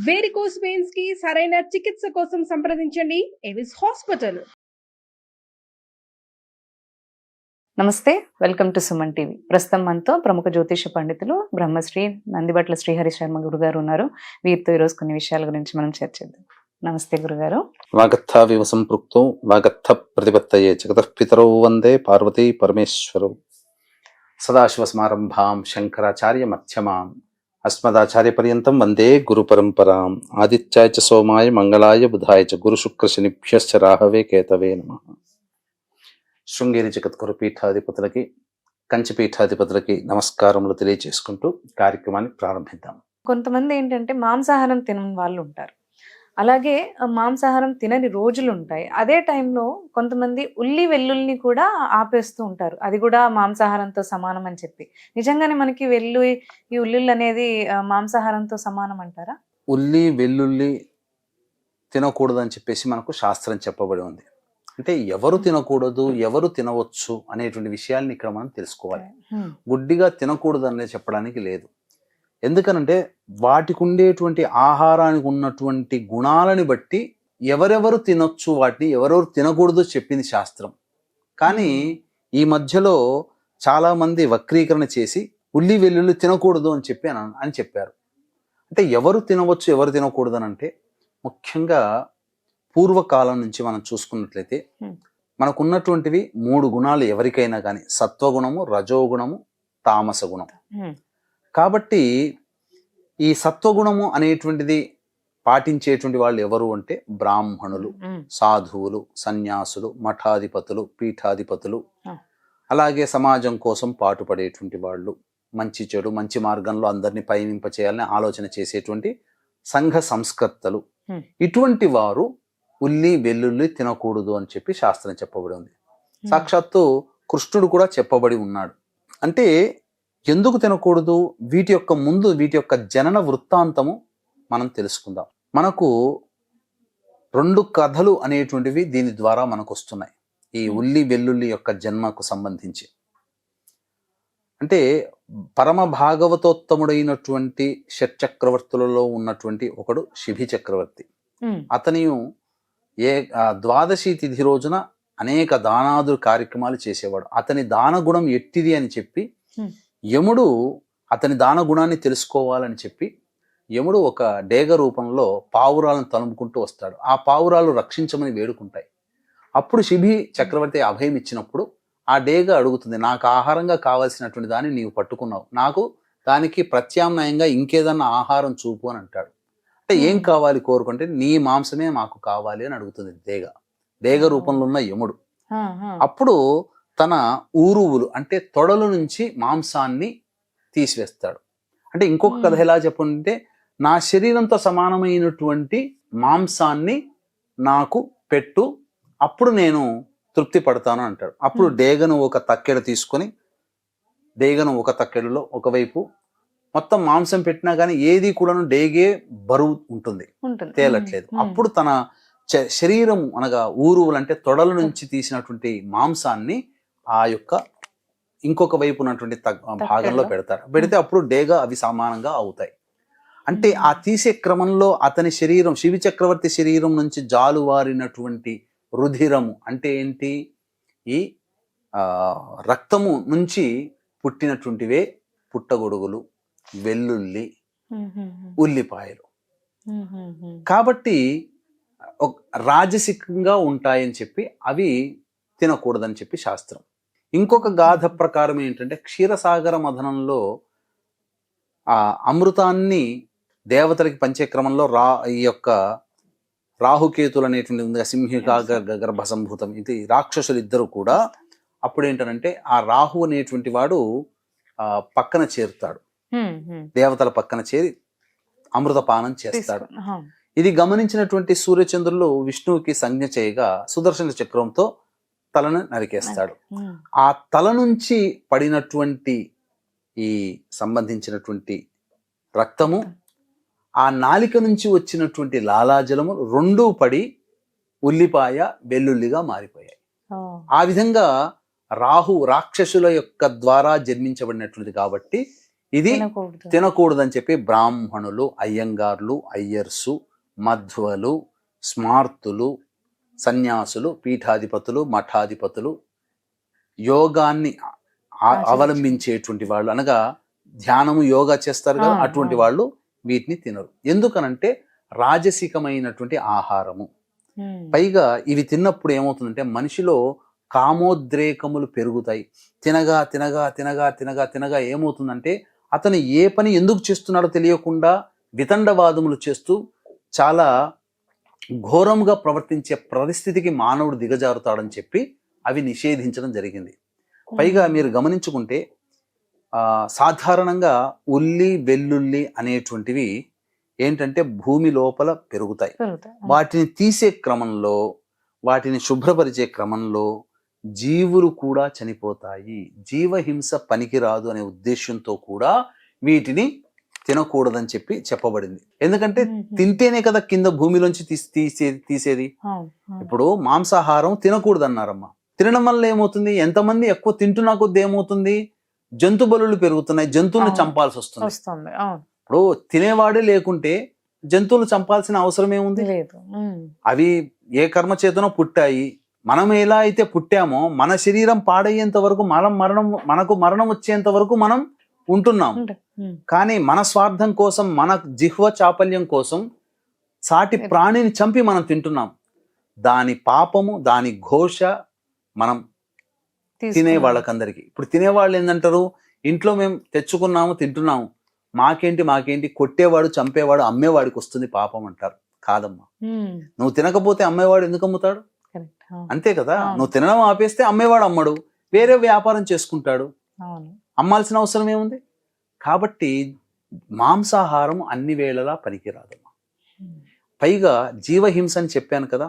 Varicose veins కి సరైన చికిత్స కోసం సంప్రదించండి ఎవిస్ హాస్పిటల్. నమస్తే, వెల్కమ్ టు సుమన్ టీవీ. ప్రస్తుతం మనతో ప్రముఖ జ్యోతిష పండితులు బ్రహ్మశ్రీ నందిబట్ల శ్రీహరి శర్మ గురుగారు ఉన్నారు. వీరితో ఈరోజు కొన్ని విషయాల గురించి మనం చర్చిద్దాం. నమస్తే గురుగారు. వాగర్థావివ సంపృక్తో వాగర్థ ప్రతిపత్తయే జగతః పితరౌ వందే పార్వతీ పరమేశ్వరౌ. సదాశివ సమారంభాం శంకరాచార్య మధ్యమాం అస్మదాచార్య పర్యంతం వందే గురు పరంపరాం. ఆదిత్యాయ చ సోమాయ మంగళాయ బుధాయ చ గురు శుక్ర శనిభ్యశ్చ రాహవే కేతవే నమః. శృంగేరి జగద్గురు పీఠాధిపతులకి, కంచి పీఠాధిపతులకి నమస్కారములు తెలియజేసుకుంటూ కార్యక్రమాన్ని ప్రారంభిద్దాం. కొంతమంది ఏంటంటే మాంసాహారం తినని వాళ్ళు ఉంటారు, అలాగే మాంసాహారం తినని రోజులు ఉంటాయి. అదే టైంలో కొంతమంది ఉల్లి వెల్లుల్ని కూడా ఆపేస్తూ ఉంటారు, అది కూడా మాంసాహారంతో సమానం అని చెప్పి. నిజంగానే మనకి ఈ ఉల్లుళ్ళు అనేది మాంసాహారంతో సమానం అంటారా? ఉల్లి వెల్లుల్లి తినకూడదని చెప్పేసి మనకు శాస్త్రం చెప్పబడి ఉంది. అంటే ఎవరు తినకూడదు, ఎవరు తినవచ్చు అనేటువంటి విషయాల్ని ఇక్కడ మనం తెలుసుకోవాలి. గుడ్డిగా తినకూడదు అనేది చెప్పడానికి లేదు. ఎందుకనంటే వాటికి ఉండేటువంటి ఆహారానికి ఉన్నటువంటి గుణాలని బట్టి ఎవరెవరు తినొచ్చు, వాటిని ఎవరెవరు తినకూడదు చెప్పింది శాస్త్రం. కానీ ఈ మధ్యలో చాలా మంది వక్రీకరణ చేసి ఉల్లి వెల్లుల్లి తినకూడదు అని చెప్పారు. అంటే ఎవరు తినవచ్చు, ఎవరు తినకూడదు అని అంటే, ముఖ్యంగా పూర్వకాలం నుంచి మనం చూసుకున్నట్లయితే మనకున్నటువంటివి 3 గుణాలు ఎవరికైనా కానీ, సత్వగుణము, రజోగుణము, తామస గుణం. కాబట్టి ఈ సత్వగుణము అనేటువంటిది పాటించేటువంటి వాళ్ళు ఎవరు అంటే బ్రాహ్మణులు, సాధువులు, సన్యాసులు, మఠాధిపతులు, పీఠాధిపతులు, అలాగే సమాజం కోసం పాటుపడేటువంటి వాళ్ళు, మంచి చెడు మంచి మార్గంలో అందరినీ పయనింప చేయాలని ఆలోచన చేసేటువంటి సంఘ సంస్కర్తలు, ఇటువంటి వారు ఉల్లి వెల్లుల్లి తినకూడదు అని చెప్పి శాస్త్రం చెప్పబడి ఉంది. సాక్షాత్తు కృష్ణుడు కూడా చెప్పబడి ఉన్నాడు. అంటే ఎందుకు తినకూడదు, వీటి యొక్క జనన వృత్తాంతము మనం తెలుసుకుందాం. మనకు 2 కథలు అనేటువంటివి దీని ద్వారా మనకు వస్తున్నాయి, ఈ ఉల్లి వెల్లుల్లి యొక్క జన్మకు సంబంధించి. అంటే పరమ భాగవతోత్తముడైనటువంటి షట్చక్రవర్తులలో ఉన్నటువంటి ఒకడు శిబి చక్రవర్తి. అతని ద్వాదశి తిథి రోజున అనేక దానాదులు కార్యక్రమాలు చేసేవాడు. అతని దాన గుణం ఎట్టిది అని చెప్పి యముడు అతని దాన గుణాన్ని తెలుసుకోవాలని చెప్పి యముడు ఒక డేగ రూపంలో పావురాలను తలుముకుంటూ వస్తాడు. ఆ పావురాలు రక్షించమని వేడుకుంటాయి. అప్పుడు శిబి చక్రవర్తి అభయం ఇచ్చినప్పుడు ఆ డేగ అడుగుతుంది, నాకు ఆహారంగా కావాల్సినటువంటి దాన్ని నీవు పట్టుకున్నావు, నాకు దానికి ప్రత్యామ్నాయంగా ఇంకేదన్నా ఆహారం చూపు అని అంటాడు. అంటే ఏం కావాలి కోరుకుంటే, నీ మాంసమే మాకు కావాలి అని అడుగుతుంది డేగ రూపంలో ఉన్న యముడు. అప్పుడు తన ఊరువులు అంటే తొడల నుంచి మాంసాన్ని తీసివేస్తాడు. అంటే ఇంకొక కథ ఎలా చెప్పుంటే, నా శరీరంతో సమానమైనటువంటి మాంసాన్ని నాకు పెట్టు, అప్పుడు నేను తృప్తి పడతాను అంటాడు. అప్పుడు డేగను ఒక తక్కెడ తీసుకొని, ఒక తక్కెడలో ఒకవైపు మొత్తం మాంసం పెట్టినా కానీ ఏది కూడాను డేగే బరువు ఉంటుంది, తేలట్లేదు. అప్పుడు తన శరీరం అనగా ఊరువులు అంటే తొడల నుంచి తీసినటువంటి మాంసాన్ని ఆ యొక్క ఇంకొక వైపు ఉన్నటువంటి భాగంలో పెడితే అప్పుడు డేగా అవి సమానంగా అవుతాయి. అంటే ఆ తీసే క్రమంలో అతని శరీరం, శివి చక్రవర్తి శరీరం నుంచి జాలువారినటువంటి రుధిరము అంటే ఏంటి, ఈ రక్తము నుంచి పుట్టినటువంటివే పుట్టగొడుగులు, వెల్లుల్లి, ఉల్లిపాయలు. కాబట్టి రాజసికంగా ఉంటాయని చెప్పి అవి తినకూడదని చెప్పి శాస్త్రం. ఇంకొక గాథ ప్రకారం ఏంటంటే, క్షీరసాగర మథనంలో ఆ అమృతాన్ని దేవతలకి పంచే క్రమంలో ఈ యొక్క రాహుకేతులు అనేటువంటి ఉంది, సింహికా గర్భ సంభూతం, ఇది రాక్షసులు ఇద్దరు కూడా. అప్పుడు ఏంటంటే ఆ రాహు అనేటువంటి వాడు పక్కన చేరుతాడు, దేవతల పక్కన చేరి అమృతపానం చేస్తాడు. ఇది గమనించినటువంటి సూర్యచంద్రులు విష్ణువుకి సంజ్ఞ చేయగా సుదర్శన చక్రంతో తలను నరికేస్తాడు. ఆ తల నుంచి పడినటువంటి ఈ సంబంధించినటువంటి రక్తము, ఆ నాలిక నుంచి వచ్చినటువంటి లాలాజలము రెండూ పడి ఉల్లిపాయ వెల్లుల్లిగా మారిపోయాయి. ఆ విధంగా రాక్షసుల యొక్క ద్వారా జన్మించబడినటువంటిది కాబట్టి ఇది తినకూడదు. తినకూడదని చెప్పి బ్రాహ్మణులు, అయ్యంగార్లు, అయ్యర్సు, మధ్వలు, స్మార్తులు, సన్యాసులు, పీఠాధిపతులు, మఠాధిపతులు, యోగాన్ని అవలంబించేటువంటి వాళ్ళు, అనగా ధ్యానము యోగా చేస్తారు కదా, అటువంటి వాళ్ళు వీటిని తినరు. ఎందుకనంటే రాజసికమైనటువంటి ఆహారము. పైగా ఇవి తిన్నప్పుడు ఏమవుతుందంటే మనిషిలో కామోద్రేకములు పెరుగుతాయి. తినగా తినగా తినగా తినగా తినగా ఏమవుతుందంటే అతను ఏ పని ఎందుకు చేస్తున్నాడో తెలియకుండా వితండవాదములు చేస్తూ చాలా ఘోరంగా ప్రవర్తించే పరిస్థితికి మానవుడు దిగజారుతాడని చెప్పి అవి నిషేధించడం జరిగింది. పైగా మీరు గమనించుకుంటే సాధారణంగా ఉల్లి వెల్లుల్లి అనేటువంటివి ఏంటంటే భూమి లోపల పెరుగుతాయి. వాటిని తీసే క్రమంలో, వాటిని శుభ్రపరిచే క్రమంలో జీవులు కూడా చనిపోతాయి. జీవహింస పనికిరాదు అనే ఉద్దేశంతో కూడా వీటిని తినకూడదని చెప్పి చెప్పబడింది. ఎందుకంటే తింటేనే కదా కింద భూమిలోంచి తీసేది. ఇప్పుడు మాంసాహారం తినకూడదు అన్నారమ్మా. తినడం వల్ల ఏమవుతుంది, ఎంతమంది ఎక్కువ తింటున్నా కొద్ది ఏమవుతుంది, జంతు బలులు పెరుగుతున్నాయి, జంతువులను చంపాల్సి వస్తుంది. ఇప్పుడు తినేవాడే లేకుంటే జంతువులు చంపాల్సిన అవసరం ఏముంది? అవి ఏ కర్మ చేతనో పుట్టాయి. మనం ఎలా అయితే పుట్టామో మన శరీరం పాడయ్యేంత వరకు, మనకు మరణం వచ్చేంత వరకు మనం ఉంటున్నాం. కానీ మన స్వార్థం కోసం, మన జిహ్వ చాపల్యం కోసం సాటి ప్రాణిని చంపి మనం తింటున్నాం. దాని పాపము, దాని ఘోష మనం తినే వాళ్ళకందరికి. ఇప్పుడు తినేవాళ్ళు ఏంటంటారు, ఇంట్లో మేము తెచ్చుకున్నాము తింటున్నాము, మాకేంటి కొట్టేవాడు, చంపేవాడు, అమ్మేవాడికి వస్తుంది పాపం అంటారు. కాదమ్మా, నువ్వు తినకపోతే అమ్మేవాడు ఎందుకు అమ్ముతాడు? అంతే కదా. నువ్వు తినడం ఆపేస్తే అమ్మేవాడు అమ్మడు, వేరే వ్యాపారం చేసుకుంటాడు, అమ్మాల్సిన అవసరం ఏముంది? కాబట్టి మాంసాహారం అన్ని వేళలా పనికిరాదమ్మా. పైగా జీవహింస అని చెప్పాను కదా,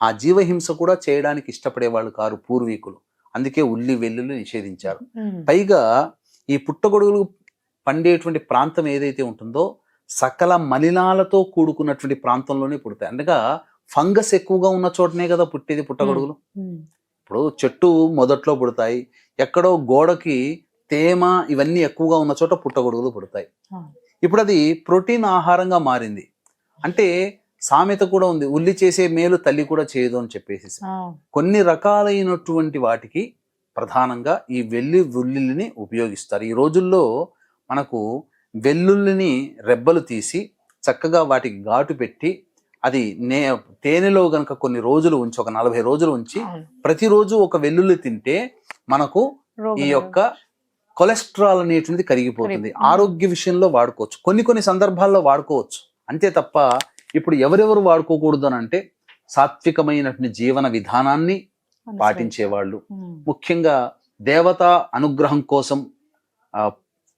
ఆ జీవహింస కూడా చేయడానికి ఇష్టపడేవాళ్ళు కారు పూర్వీకులు. అందుకే ఉల్లి వెల్లుల్లి నిషేధించారు. పైగా ఈ పుట్టగొడుగులు పండేటువంటి ప్రాంతం ఏదైతే ఉంటుందో సకల మలినాలతో కూడుకున్నటువంటి ప్రాంతంలోనే పుడతాయి. అనగా ఫంగస్ ఎక్కువగా ఉన్న చోటనే కదా పుట్టేది పుట్టగొడుగులు. ఇప్పుడు చెట్టు మొదట్లో పుడతాయి, ఎక్కడో గోడకి తేమ ఇవన్నీ ఎక్కువగా ఉన్న చోట పుట్టగొడుగులు పుడతాయి. ఇప్పుడు అది ప్రోటీన్ ఆహారంగా మారింది. అంటే సామెత కూడా ఉంది, ఉల్లి చేసే మేలు తల్లి కూడా చేయదు అని చెప్పేసి. కొన్ని రకాలైనటువంటి వాటికి ప్రధానంగా ఈ వెల్లుల్లిని ఉపయోగిస్తారు. ఈ రోజుల్లో మనకు వెల్లుల్లిని రెబ్బలు తీసి చక్కగా వాటికి ఘాటు పెట్టి అది తేనెలో గనక కొన్ని రోజులు ఉంచి, ఒక 40 రోజులు ఉంచి ప్రతిరోజు ఒక వెల్లుల్లి తింటే మనకు ఈ యొక్క కొలెస్ట్రాల్ అనేటువంటిది కరిగిపోతుంది. ఆరోగ్య విషయంలో వాడుకోవచ్చు, కొన్ని సందర్భాల్లో వాడుకోవచ్చు. అంతే తప్ప ఇప్పుడు ఎవరెవరు వాడుకోకూడదు అని అంటే సాత్వికమైనటువంటి జీవన విధానాన్ని పాటించేవాళ్ళు, ముఖ్యంగా దేవతా అనుగ్రహం కోసం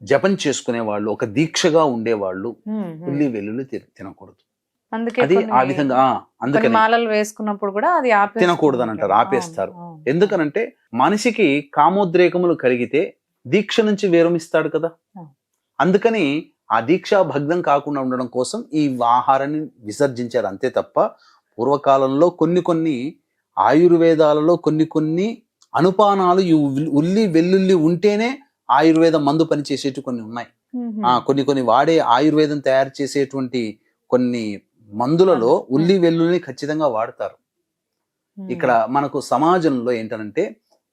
జపం చేసుకునే వాళ్ళు, ఒక దీక్షగా ఉండేవాళ్ళు ఉల్లి వెల్లుల్లి తినకూడదు. అది ఆ విధంగా అందుకని మాలలు వేసుకున్నప్పుడు కూడా అది తినకూడదు అని అంటారు, ఆపేస్తారు. ఎందుకనంటే మనిషికి కామోద్రేకములు కలిగితే దీక్ష నుంచి విరమిస్తాడు కదా. అందుకని ఆ దీక్ష భగ్నం కాకుండా ఉండడం కోసం ఈ ఆహారాన్ని విసర్జించారు. అంతే తప్ప పూర్వకాలంలో కొన్ని ఆయుర్వేదాలలో కొన్ని అనుపానాలు ఈ ఉల్లి వెల్లుల్లి ఉంటేనే ఆయుర్వేద మందు పనిచేసేటు కొన్ని ఉన్నాయి. కొన్ని వాడే ఆయుర్వేదం తయారు చేసేటువంటి కొన్ని మందులలో ఉల్లి వెల్లుల్ని ఖచ్చితంగా వాడతారు. ఇక్కడ మనకు సమాజంలో ఏంటంటే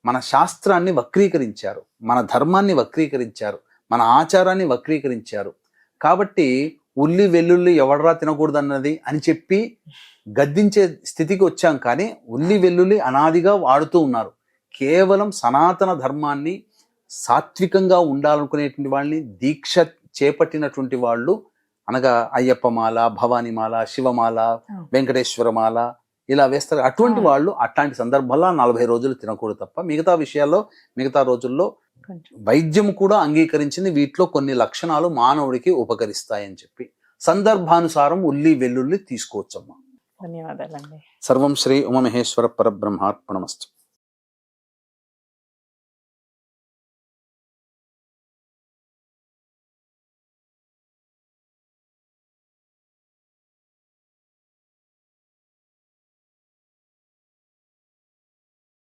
మన శాస్త్రాన్ని వక్రీకరించారు, మన ధర్మాన్ని వక్రీకరించారు, మన ఆచారాన్ని వక్రీకరించారు. కాబట్టి ఉల్లి వెల్లుల్లి ఎవడరా తినకూడదు అన్నది అని చెప్పి గద్దించే స్థితికి వచ్చాం. కానీ ఉల్లి వెల్లుల్లి అనాదిగా వాడుతూ ఉన్నారు. కేవలం సనాతన ధర్మాన్ని, సాత్వికంగా ఉండాలనుకునేటువంటి వాళ్ళని దీక్ష చేపట్టినటువంటి వాళ్ళు, అనగా అయ్యప్పమాల, భవానీమాల, శివమాల, వెంకటేశ్వరమాల ఇలా వేస్తారు. అటువంటి వాళ్ళు అట్లాంటి సందర్భాల్లో 40 రోజులు తినకూడదు తప్ప మిగతా విషయాల్లో, మిగతా రోజుల్లో వైద్యం కూడా అంగీకరించింది. వీటిలో కొన్ని లక్షణాలు మానవుడికి ఉపకరిస్తాయని చెప్పి సందర్భానుసారం ఉల్లి వెల్లుల్లి తీసుకోవచ్చమ్మా. ధన్యవాదాలండి. సర్వం శ్రీ ఉమామహేశ్వర పరబ్రహ్మార్పణమస్తు.